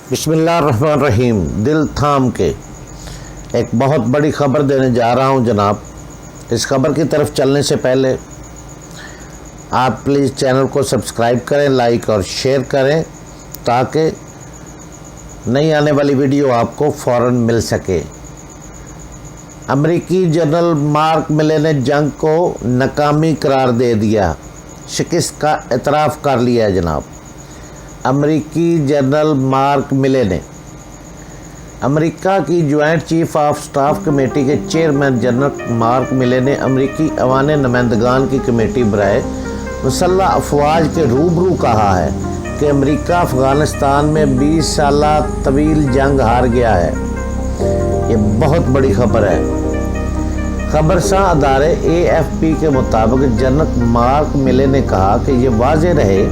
बिस्मिल्लाहिर्रहमानिर्रहीम। दिल थाम के एक बहुत बड़ी ख़बर देने जा रहा हूं जनाब। इस खबर की तरफ चलने से पहले आप प्लीज़ चैनल को सब्सक्राइब करें, लाइक और शेयर करें ताकि नई आने वाली वीडियो आपको फ़ौरन मिल सके। अमेरिकी जनरल मार्क मिले ने जंग को नाकामी करार दे दिया, शिकस्त का एतराफ़ कर लिया जनाब। अमेरिकी जनरल मार्क मिले ने अमेरिका की joint chief of staff committee के चेयरमैन जनरल मार्क मिले ने अमेरिकी अवान नुमाइंदगान की कमेटी बराए मुसल्लह अफवाज के रूबरू कहा है कि अमेरिका अफ़गानिस्तान में 20 साल तवील जंग हार गया है। ये बहुत बड़ी खबर है। खबरसां अदारे AFP के मुताबिक जनरल मार्क मिले ने कहा कि ये वाज़ेह रहे,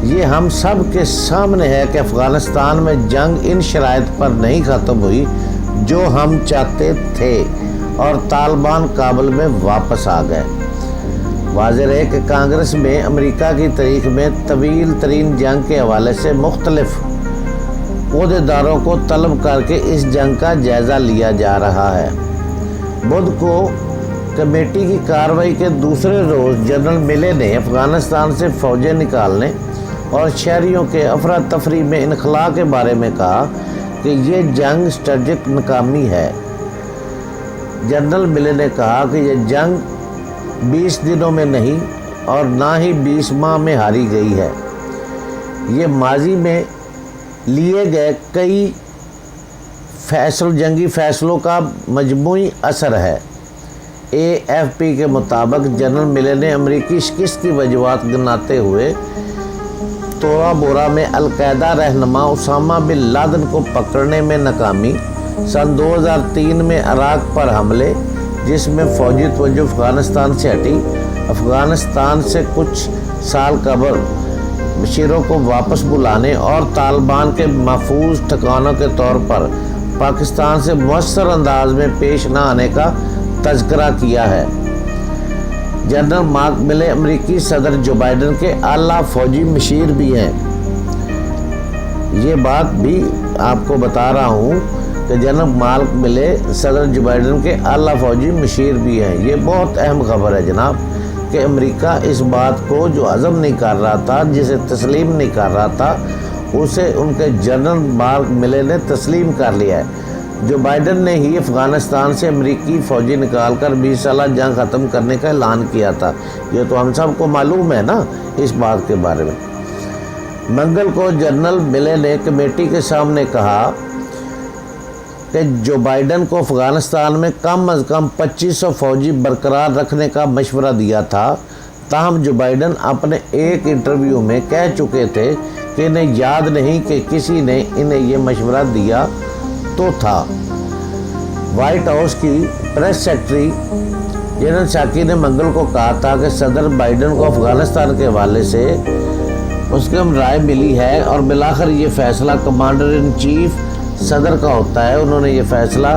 ये हम सब के सामने है कि अफ़गानिस्तान में जंग इन शराइत पर नहीं ख़त्म हुई जो हम चाहते थे और तालिबान काबुल में वापस आ गए। वाज़ेह रहे कि कांग्रेस में अमेरिका की तारीख में तवील तरीन जंग के हवाले से मुख्तलिफ ओहदेदारों को तलब करके इस जंग का जायज़ा लिया जा रहा है। बुध को कमेटी की कार्रवाई के दूसरे रोज़ जनरल मिले ने अफ़गानिस्तान से फ़ौजें निकालने और शहरियों के अफरा तफरी में इनखला के बारे में कहा कि ये जंग स्ट्रेटजिक नाकामी है। जनरल मिले ने कहा कि यह जंग 20 दिनों में नहीं और ना ही 20 माह में हारी गई है। ये माजी में लिए गए कई जंगी फैसलों का मजमूई असर है। AFP के मुताबिक जनरल मिले ने अमेरिकी शिकस्त की वजूहात गिनाते हुए तोरा बोरा में अलकायदा रहनुमा उसामा बिन लादेन को पकड़ने में नाकामी, सन 2003 में इराक पर हमले जिसमें फ़ौजी तवज्जो अफ़गानिस्तान से हटी, अफ़गानिस्तान से कुछ साल कबल बशीरों को वापस बुलाने और तालिबान के महफूज ठिकानों के तौर पर पाकिस्तान से मुअस्सर अंदाज में पेश न आने का तज़किरा किया है। जनरल मार्क मिले अमेरिकी सदर जो बाइडन के आला फ़ौजी मशीर भी हैं। ये बात भी आपको बता रहा हूँ कि जनरल मार्क मिले सदर जो बाइडन के आला फ़ौजी मशीर भी हैं। ये बहुत अहम खबर है जनाब कि अमेरिका इस बात को जो हज़म नहीं कर रहा था, जिसे तस्लीम नहीं कर रहा था, उसे उनके जनरल मार्क मिले ने तस्लीम कर लिया है। जो बाइडन ने ही अफ़गानिस्तान से अमेरिकी फ़ौजी निकाल कर 20 साल जंग ख़त्म करने का ऐलान किया था। ये तो हम सब को मालूम है ना इस बात के बारे में। मंगल को जनरल मिले ने कमेटी के सामने कहा कि जो बाइडन को अफ़गानिस्तान में कम अज़ कम 2500 फ़ौजी बरकरार रखने का मशवरा दिया था, ताहम जो बाइडन अपने एक इंटरव्यू में कह चुके थे कि इन्हें याद नहीं कि किसी ने इन्हें ये मशवरा दिया तो था। वाइट हाउस की प्रेस सेक्रेटरी जेनन साकी ने मंगल को कहा था कि सदर बाइडन को अफ़गानिस्तान के हवाले से उसकी राय मिली है और बिलाखिर ये फ़ैसला कमांडर इन चीफ सदर का होता है। उन्होंने ये फ़ैसला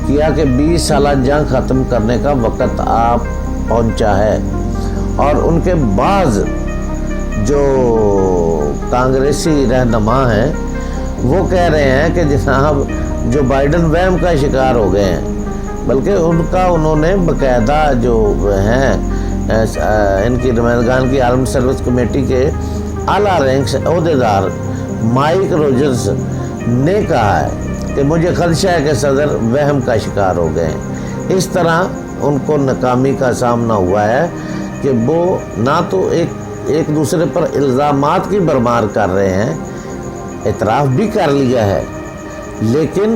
किया कि 20 साल जंग ख़त्म करने का वक़्त आ पहुंचा है। और उनके बाज़ जो कांग्रेसी रहनुमा हैं वो कह रहे हैं कि जनाब जो बाइडन वहम का शिकार हो गए हैं, बल्कि उन्होंने बाकायदा जो हैं इनकी नुमाइंदगान की आर्म सर्विस कमेटी के आला रैंक्स ओहदेदार माइक रोजर्स ने कहा है कि मुझे खदशा है कि सदर वहम का शिकार हो गए हैं। इस तरह उनको नाकामी का सामना हुआ है कि वो ना तो एक दूसरे पर इल्ज़ामात की भरमार कर रहे हैं, इतराफ़ भी कर लिया है, लेकिन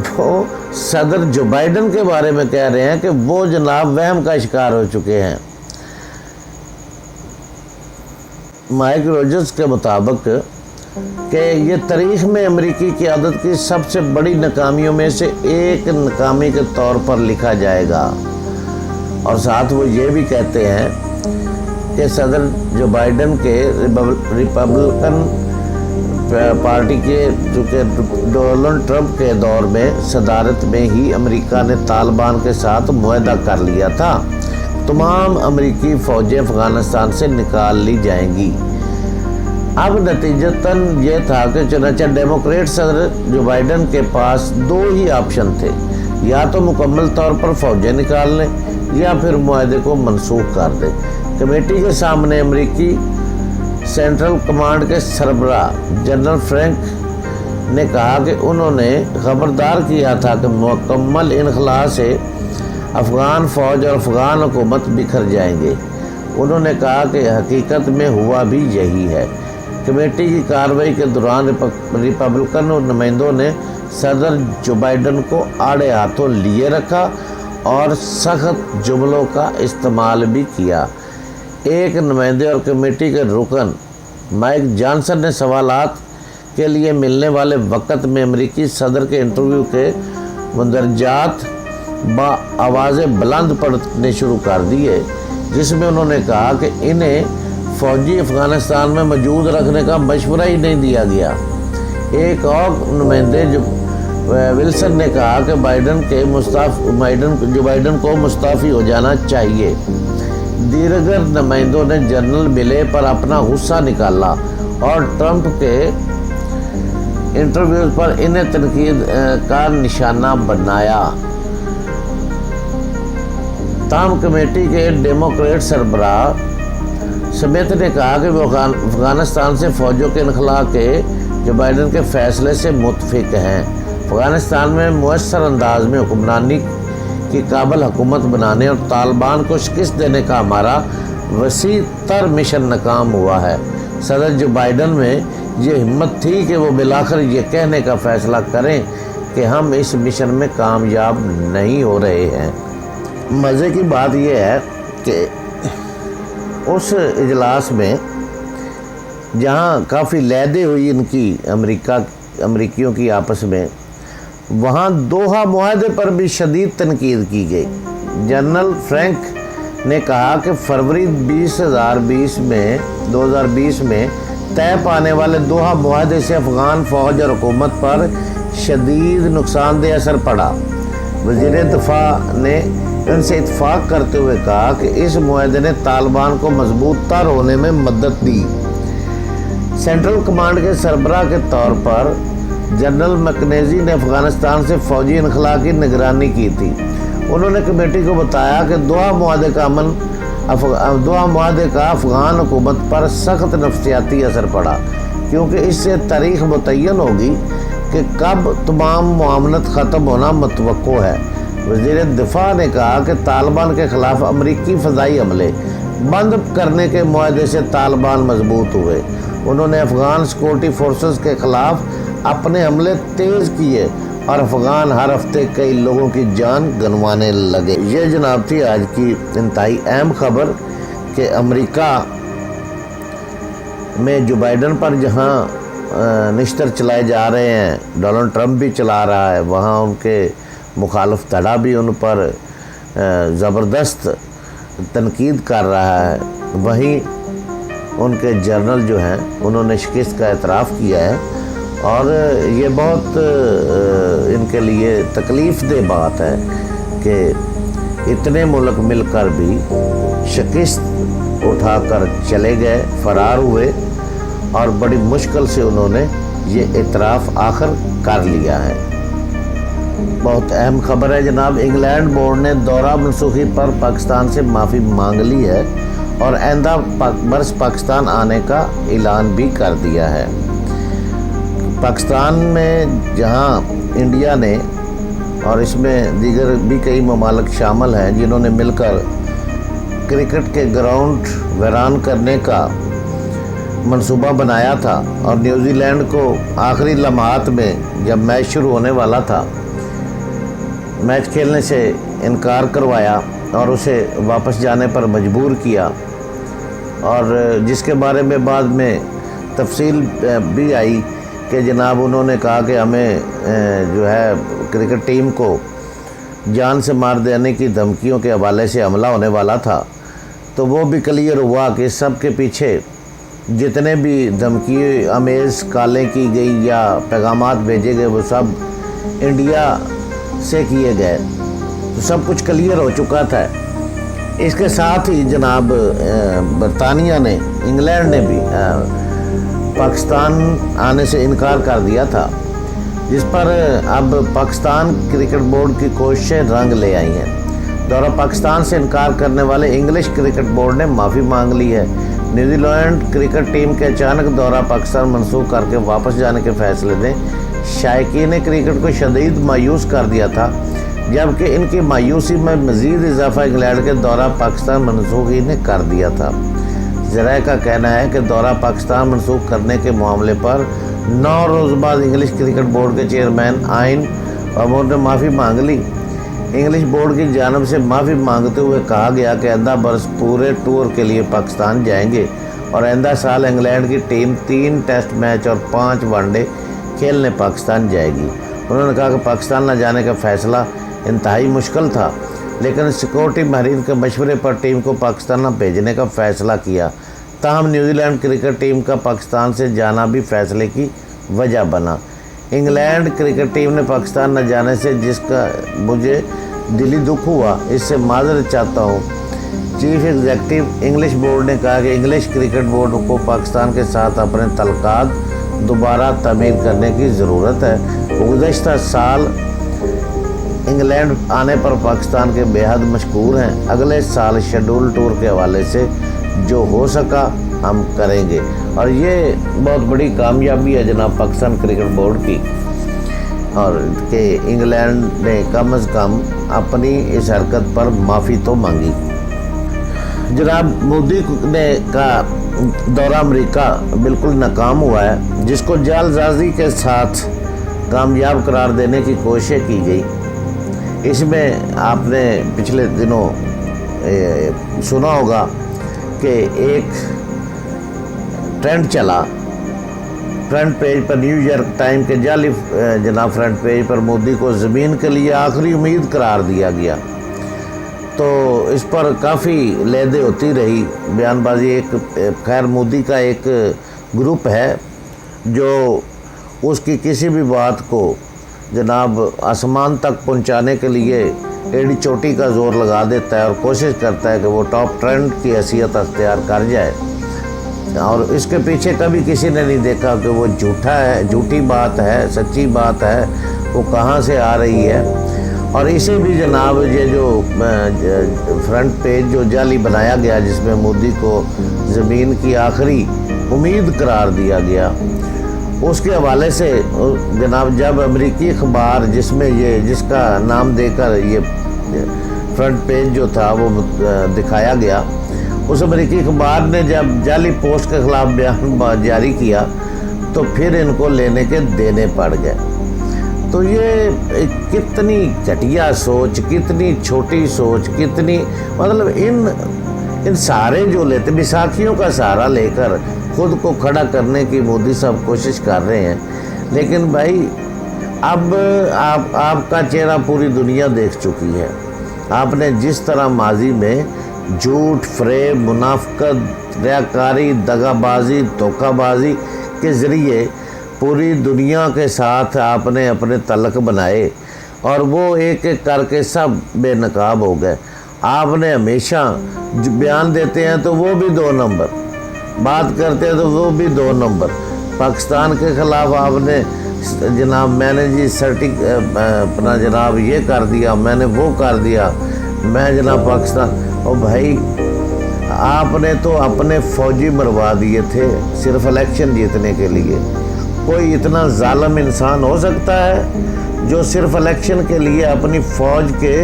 वो सदर जो बाइडन के बारे में कह रहे हैं कि वो जनाब वहम का शिकार हो चुके हैं। माइक रोजर्स के मुताबिक कि ये तारीख़ में अमेरिकी क़यादत की सबसे बड़ी नाकामियों में से एक नाकामी के तौर पर लिखा जाएगा। और साथ वो ये भी कहते हैं कि सदर जो बाइडन के रिपब्लिकन पार्टी के चूँकि डोनाल्ड ट्रंप के दौर में सदारत में ही अमेरिका ने तालिबान के साथ मुआहदा कर लिया था, तमाम अमेरिकी फ़ौजें अफ़गानिस्तान से निकाल ली जाएंगी। اب नतीजतन ये था कि चुनांचे डेमोक्रेट सदर जो बाइडन के पास दो ही ऑप्शन थे, या तो मुकम्मल तौर पर फौजें निकाल लें या फिर मुआहदे को मनसूख कर दें। कमेटी के सामने अमेरिकी सेंट्रल कमांड के सरबराह जनरल फ्रैंक ने कहा कि उन्होंने खबरदार किया था कि मुकम्मल इनखला से अफ़गान फ़ौज और अफ़गान हुकूमत बिखर जाएंगे। उन्होंने कहा कि हकीकत में हुआ भी यही है। कमेटी की कार्रवाई के दौरान रिपब्लिकन नुमाइंदों ने सदर जो बाइडन को आड़े हाथों लिए रखा और सख्त जुमलों का इस्तेमाल भी किया। एक नुमाइंदे और कमेटी के रुकन माइक जॉनसन ने सवालात के लिए मिलने वाले वक़्त में अमेरिकी सदर के इंटरव्यू के मंदरजात आवाज़ें बुलंद पड़ने शुरू कर दिए, जिसमें उन्होंने कहा कि इन्हें फ़ौजी अफ़गानिस्तान में मौजूद रखने का मशवरा ही नहीं दिया गया। एक और नुमाइंदे जो विल्सन ने कहा कि बाइडन को मुस्ताफ़ी हो जाना चाहिए। दीगर नुमाइंदों ने जनरल मिले पर अपना गुस्सा निकाला और ट्रंप के इंटरव्यूज़ पर इन्हें तनकीद का निशाना बनाया। ताहम कमेटी के डेमोक्रेट सरबराह समेत ने कहा कि वो अफ़गानिस्तान से फ़ौजों के इनखला के जो बाइडन के फ़ैसले से मुतफिक हैं। अफ़गानिस्तान में मुयस्सर अंदाज में हुक्मरानी की काबिल हुकूमत बनाने और तालिबान को शिकस्त देने का हमारा वसी तर मिशन नाकाम हुआ है। सदर जो बाइडन में ये हिम्मत थी कि वो बिलाखिर ये कहने का फ़ैसला करें कि हम इस मिशन में कामयाब नहीं हो रहे हैं। मज़े की बात यह है कि उस इजलास में जहाँ काफ़ी लहदे हुई इनकी अमरीकियों की आपस में, वहाँ दोहा मुआहदे पर भी शदीद तनकीद की गई। जनरल फ्रैंक ने कहा कि फरवरी 2020 में तय पाने वाले दोहा मुआहदे से अफ़गान फ़ौज और हुकूमत पर शदीद नुकसानदेह असर पड़ा। वज़ीर दिफा ने उनसे इत्फाक करते हुए कहा कि इस मुआहदे ने तालिबान को मजबूत तर होने में मदद दी। सेंट्रल कमांड के सरबराह के तौर पर जनरल मैकेंजी ने अफ़गानिस्तान से फ़ौजी इनखला की निगरानी की थी। उन्होंने कमेटी को बताया कि दोहा मुआहदे का अफ़गान हुकूमत पर सख्त नफ्सियाती असर पड़ा, क्योंकि इससे तारीख मुतय्यन होगी कि कब तमाम मामलत ख़त्म होना मुतवक्को है। वज़ीर दिफा ने कहा कि तालिबान के ख़िलाफ़ अमरीकी फ़ज़ाई हमले बंद करने के मुआहदे से तालिबान मजबूत हुए। उन्होंने अफ़गान सिक्योरिटी फोर्सेस के ख़िलाफ़ अपने हमले तेज़ किए और अफ़गान हर हफ्ते कई लोगों की जान गंवाने लगे। ये जनाब थी आज की इंतहाई अहम खबर कि अमेरिका में जो बाइडन पर जहाँ निश्तर चलाए जा रहे हैं, डोनाल्ड ट्रंप भी चला रहा है, वहाँ उनके मुखालिफ धड़ा भी उन पर ज़बरदस्त तनकीद कर रहा है। वहीं उनके जर्नल जो हैं उन्होंने शिकस्त का एतराफ़ किया है और ये बहुत इनके लिए तकलीफ़ दह बात है कि इतने मुल्क मिलकर भी शिकस्त उठाकर चले गए, फ़रार हुए और बड़ी मुश्किल से उन्होंने ये एतराफ़ आखिर कर लिया है। बहुत अहम खबर है जनाब। इंग्लैंड बोर्ड ने दौरा मनसूखी पर पाकिस्तान से माफ़ी मांग ली है और आइंदा बरस पाकिस्तान आने का ऐलान भी कर दिया है। पाकिस्तान में जहां इंडिया ने और इसमें दीगर भी कई ममालिक शामिल हैं जिन्होंने मिलकर क्रिकेट के ग्राउंड वीरान करने का मंसूबा बनाया था और न्यूजीलैंड को आखिरी लम्हात में जब मैच शुरू होने वाला था मैच खेलने से इनकार करवाया और उसे वापस जाने पर मजबूर किया, और जिसके बारे में बाद में तफसील भी आई कि जनाब उन्होंने कहा कि हमें जो है क्रिकेट टीम को जान से मार देने की धमकियों के हवाले से हमला होने वाला था। तो वो भी क्लियर हुआ कि सब के पीछे जितने भी धमकी अमेज़ कॉलें की गई या पैगामात भेजे गए वो सब इंडिया से किए गए, तो सब कुछ क्लियर हो चुका था। इसके साथ ही जनाब बरतानिया ने, इंग्लैंड ने भी پاکستان آنے سے انکار کر دیا تھا، جس پر اب پاکستان کرکٹ بورڈ کی کوششیں رنگ لے آئی ہیں۔ دورہ پاکستان سے انکار کرنے والے انگلش کرکٹ بورڈ نے معافی مانگ لی ہے۔ نیوزی لینڈ کرکٹ ٹیم کے اچانک دورہ پاکستان منسوخ کر کے واپس جانے کے فیصلے نے شائقین کرکٹ کو شدید مایوس کر دیا تھا، جبکہ ان کی مایوسی میں مزید اضافہ انگلینڈ کے دورہ پاکستان منسوخی نے کر دیا تھا۔ ذرائع کا کہنا ہے کہ دورہ پاکستان منسوخ کرنے کے معاملے پر 9 روز بعد انگلش کرکٹ بورڈ کے چیئرمین آئین امور نے معافی مانگ لی۔ انگلش بورڈ کی جانب سے معافی مانگتے ہوئے کہا گیا کہ آئندہ برس پورے ٹور کے لیے پاکستان جائیں گے اور آئندہ سال انگلینڈ کی ٹیم 3 ٹیسٹ میچ اور 5 ون ڈے کھیلنے پاکستان جائے گی۔ انہوں نے کہا کہ پاکستان نہ جانے کا فیصلہ انتہائی مشکل تھا، لیکن سیکورٹی ماہرین کے مشورے پر ٹیم کو پاکستان نہ بھیجنے کا فیصلہ کیا۔ تاہم نیوزی لینڈ کرکٹ ٹیم کا پاکستان سے جانا بھی فیصلے کی وجہ بنا۔ انگلینڈ کرکٹ ٹیم نے پاکستان نہ جانے سے جس کا مجھے دلی دکھ ہوا، اس سے معذرت چاہتا ہوں۔ چیف ایگزیکٹو انگلش بورڈ نے کہا کہ انگلش کرکٹ بورڈ کو پاکستان کے ساتھ اپنے تعلقات دوبارہ تعمیر کرنے کی ضرورت ہے۔ گزشتہ سال انگلینڈ آنے پر پاکستان کے بے حد مشکور ہیں۔ اگلے سال شیڈول ٹور کے حوالے سے جو ہو سکا ہم کریں گے، اور یہ بہت بڑی کامیابی ہے جناب پاکستان کرکٹ بورڈ کی، اور کہ انگلینڈ نے کم از کم اپنی اس حرکت پر معافی تو مانگی۔ جناب مودی نے کا دورہ امریکہ بالکل ناکام ہوا ہے، جس کو جعل سازی کے ساتھ کامیاب قرار دینے کی کوشش کی گئی۔ اس میں آپ نے پچھلے دنوں سنا ہوگا کہ ایک ٹرینڈ چلا فرنٹ پیج پر، نیو یارک ٹائم کے جعلی جناب فرنٹ پیج پر مودی کو زمین کے لیے آخری امید قرار دیا گیا، تو اس پر کافی لیدیں ہوتی رہی، بیان بازی۔ ایک خیر مودی کا ایک گروپ ہے جو اس کی کسی بھی بات کو جناب آسمان تک پہنچانے کے لیے ایڑی چوٹی کا زور لگا دیتا ہے اور کوشش کرتا ہے کہ وہ ٹاپ ٹرینڈ کی حیثیت اختیار کر جائے، اور اس کے پیچھے کبھی کسی نے نہیں دیکھا کہ وہ جھوٹا ہے، جھوٹی بات ہے، سچی بات ہے، وہ کہاں سے آ رہی ہے۔ اور اسے بھی جناب یہ جو فرنٹ پیج جو جعلی بنایا گیا، جس میں مودی کو زمین کی آخری امید قرار دیا گیا، اس کے حوالے سے جناب جب امریکی اخبار جس کا نام دے کر یہ فرنٹ پیج جو تھا وہ دکھایا گیا، اس امریکی اخبار نے جب جعلی پوسٹ کے خلاف بیان جاری کیا تو پھر ان کو لینے کے دینے پڑ گئے۔ تو یہ کتنی گھٹیا سوچ، کتنی چھوٹی سوچ، کتنی مطلب ان سارے جو لیتے بیساکھیوں کا سہارا لے کر خود کو کھڑا کرنے کی مودی صاحب کوشش کر رہے ہیں، لیکن بھائی اب آپ کا چہرہ پوری دنیا دیکھ چکی ہے۔ آپ نے جس طرح ماضی میں جھوٹ، فریب، منافقت، ریاکاری، دغا بازی، دھوکہ بازی کے ذریعے پوری دنیا کے ساتھ آپ نے اپنے تعلق بنائے، اور وہ ایک ایک کر کے سب بے نقاب ہو گئے۔ آپ نے ہمیشہ بیان دیتے ہیں تو وہ بھی 2 نمبر، بات کرتے ہیں تو وہ بھی 2 نمبر۔ پاکستان کے خلاف آپ نے جناب میں نے جی اپنا جناب یہ کر دیا، میں نے وہ کر دیا، میں جناب پاکستان، اور بھائی آپ نے تو اپنے فوجی مروا دیے تھے صرف الیکشن جیتنے کے لیے۔ کوئی اتنا ظالم انسان ہو سکتا ہے جو صرف الیکشن کے لیے اپنی فوج کے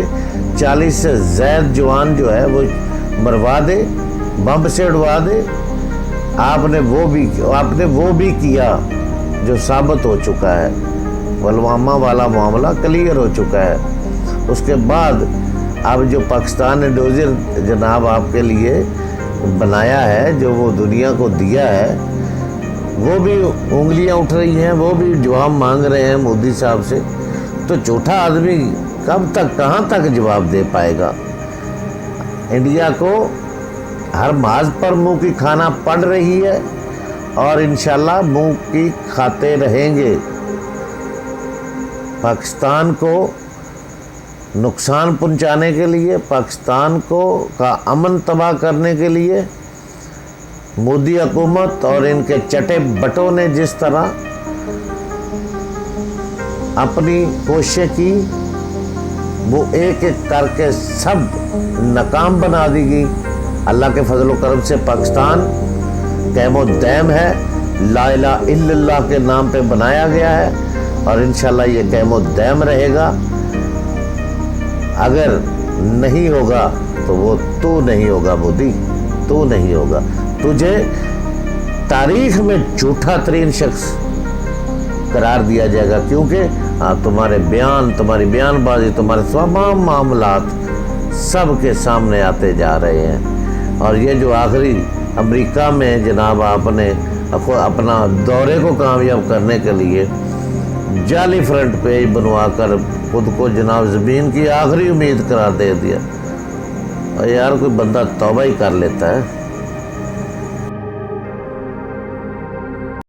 40 سے زائد جوان جو ہے وہ مروا دے، بم سے اڑوا دے؟ آپ نے وہ بھی کیا جو ثابت ہو چکا ہے، پلوامہ والا معاملہ کلیئر ہو چکا ہے۔ اس کے بعد اب جو پاکستان نے ڈوزر جناب آپ کے لیے بنایا ہے، جو وہ دنیا کو دیا ہے، وہ بھی انگلیاں اٹھ رہی ہیں، وہ بھی جواب مانگ رہے ہیں مودی صاحب سے۔ تو جھوٹا آدمی کب تک، کہاں تک جواب دے پائے گا؟ انڈیا کو ہر ماز پر منہ کی کھانا پڑ رہی ہے، اور انشاءاللہ منہ کی کھاتے رہیں گے۔ پاکستان کو نقصان پہنچانے کے لیے، پاکستان کا امن تباہ کرنے کے لیے मोदी हुकूमत और इनके चटे बटों ने जिस तरह अपनी कोशिश की, वो एक एक करके सब नाकाम बना दी गई। अल्लाह के फजल करम से पाकिस्तान क़याम दायम है, ला इलाहा इल्लल्लाह के नाम पे बनाया गया है और इंशाल्लाह ये क़याम दायम रहेगा। अगर नहीं होगा तो वो तू नहीं होगा मोदी, तू नहीं होगा। तुझे तारीख में झूठा तरीन शख्स करार दिया जाएगा, क्योंकि तुम्हारे बयान, तुम्हारी बयानबाजी, तुम्हारे तमाम मामलात सब के सामने आते जा रहे हैं। और ये जो आखिरी अमेरिका में जनाब आपने अपना दौरे को कामयाब करने के लिए जाली फ्रंट पेज बनवा कर खुद को जनाब ज़मीन की आखिरी उम्मीद करार दे दिया। और यार कोई बंदा तौबा ही कर लेता है।